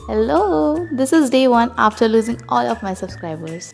Hello, this is day one after losing all of my subscribers.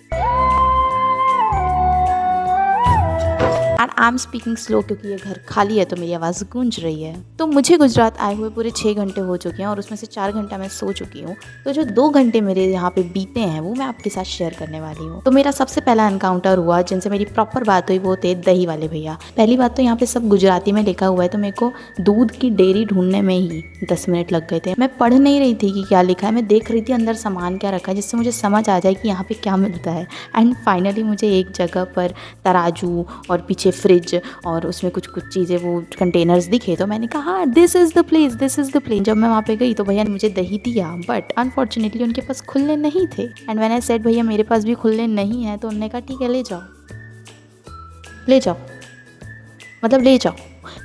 And I am speaking slow क्योंकि ये घर खाली है तो मेरी आवाज़ गूंज रही है। तो मुझे गुजरात आए हुए पूरे 6 घंटे हो चुके हैं और उसमें से 4 घंटा मैं सो चुकी हूँ। तो जो 2 घंटे मेरे यहाँ पे बीते हैं वो मैं आपके साथ शेयर करने वाली हूँ। तो मेरा सबसे पहला एनकाउंटर हुआ जिनसे मेरी प्रॉपर बात हुई वो थे दही वाले भैया। पहली बात तो यहाँ पे सब गुजराती में लिखा हुआ है तो मेरे को दूध की डेयरी ढूंढने में ही 10 मिनट लग गए थे। मैं पढ़ नहीं रही थी कि क्या लिखा है, मैं देख रही थी अंदर सामान क्या रखा है जिससे मुझे समझ आ जाए कि यहाँ पे क्या मिलता है। एंड फाइनली मुझे एक जगह पर तराजू और पीछे फ्रिज और उसमें कुछ चीज़ें वो कंटेनर्स दिखे तो मैंने कहा हाँ this is the place, this is the place. जब मैं वहाँ पे गई तो भैया ने मुझे दही दिया बट अनफॉर्चुनेटली उनके पास खुले नहीं थे। एंड व्हेन आई सेड भैया मेरे पास भी खुले नहीं है तो उन्होंने कहा ठीक है ले जाओ, ले जाओ, मतलब ले जाओ।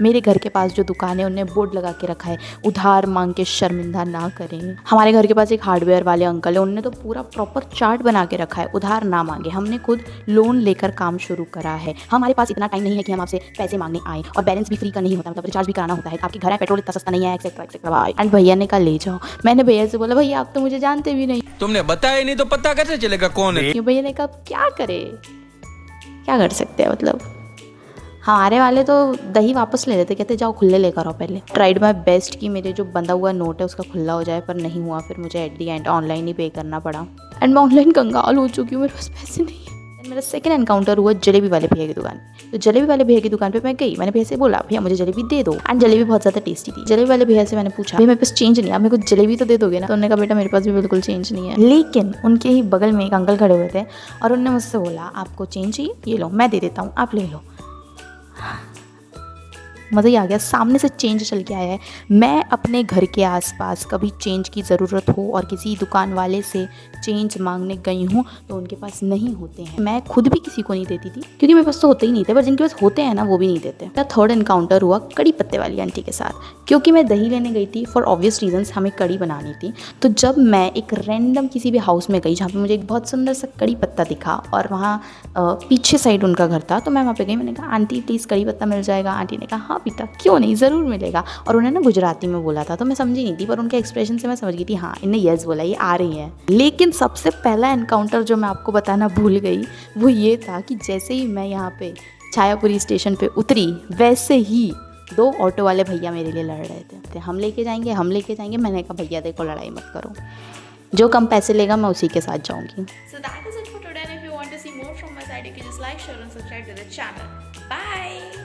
मेरे घर के पास जो दुकान है उन्होंने बोर्ड लगा के रखा है उधार मांग के शर्मिंदा ना करें। हमारे घर के पास एक हार्डवेयर वाले अंकल है, उन्होंने तो पूरा प्रॉपर चार्ट बना के रखा है उधार ना मांगे। हमने खुद लोन लेकर काम शुरू करा है। हमारे पास इतना टाइम नहीं है कि हम आपसे पैसे मांगने आए और बैलेंस भी फ्री का नहीं होता, मतलब रिचार्ज भी कराना होता है। आपके घर है, पेट्रोल इतना सस्ता नहीं है, एक्सेट्रा एक्सेट्रा। एंड भैया ने कहा ले जाओ। मैंने भैया से बोला भैया आप तो मुझे जानते भी नहीं, तुमने बताया नहीं तो पता कैसे चलेगा कौन है। भैया ने कहा क्या करे, क्या कर सकते हैं। मतलब हमारे वाले तो दही वापस ले लेते, कहते जाओ खुले लेकर आओ। पहले ट्राइड माई बेस्ट कि मेरे जो बंधा हुआ नोट है उसका खुला हो जाए पर नहीं हुआ। फिर मुझे एट दी एंड ऑनलाइन ही पे करना पड़ा एंड मैं ऑनलाइन कंगाल हो चुकी हूँ, मेरे पास पैसे नहीं है। मेरा सेकंड एनकाउंटर हुआ जलेबी वाले भैया की दुकान। तो जलेबी वाले भैया की दुकान पे मैं गई, मैंने भैया से बोला भैया मुझे जलेबी दे दो। एंड जलेबी बहुत ज़्यादा टेस्टी थी। जलेबी वाले भैया से मैंने पूछा भैया मेरे पास चेंज नहीं है, आप मेरे को जलेबी तो दे दोगे ना। तो उन्होंने कहा बेटा मेरे पास भी बिल्कुल चेंज नहीं है। लेकिन उनके ही बगल में एक अंकल खड़े हुए थे और उन्होंने मुझसे बोला आपको चेंज चाहिए, ये लो मैं दे देता हूँ, आप ले लो। मज़ा ही आ गया, सामने से चेंज चल के आया है। मैं अपने घर के आसपास कभी चेंज की ज़रूरत हो और किसी दुकान वाले से चेंज मांगने गई हूँ तो उनके पास नहीं होते हैं। मैं खुद भी किसी को नहीं देती थी क्योंकि मेरे पास तो होते ही नहीं थे, पर जिनके पास होते हैं ना वो भी नहीं देते। मेरा थर्ड एनकाउंटर हुआ कड़ी पत्ते वाली आंटी के साथ। क्योंकि मैं दही लेने गई थी फॉर ऑब्वियस रीजंस, हमें कड़ी बनानी थी। तो जब मैं एक रैंडम किसी भी हाउस में गई जहाँ पे मुझे एक बहुत सुंदर सा कड़ी पत्ता दिखा और वहाँ पीछे साइड उनका घर था, तो मैं वहाँ पे गई। मैंने कहा आंटी प्लीज़ कड़ी पत्ता मिल जाएगा। आंटी ने कहा हाँ बेटा क्यों नहीं, ज़रूर मिलेगा। और उन्होंने गुजराती में बोला था तो मैं समझी नहीं थी, पर उनके एक्सप्रेशन से मैं समझ गई थी हाँ इन्हें यस बोला, ये आ रही है। लेकिन सबसे पहला एनकाउंटर जो मैं आपको बताना भूल गई वो ये था कि जैसे ही मैं यहाँ पे छायापुरी स्टेशन पे उतरी वैसे ही 2 ऑटो वाले भैया मेरे लिए लड़ रहे थे, हम लेके जाएंगे, हम लेके जाएंगे। मैंने कहा भैया देखो लड़ाई मत करो, जो कम पैसे लेगा मैं उसी के साथ जाऊंगी। So that is it for today, and if you want to see more from my side you can just like, share and subscribe to the channel. Bye.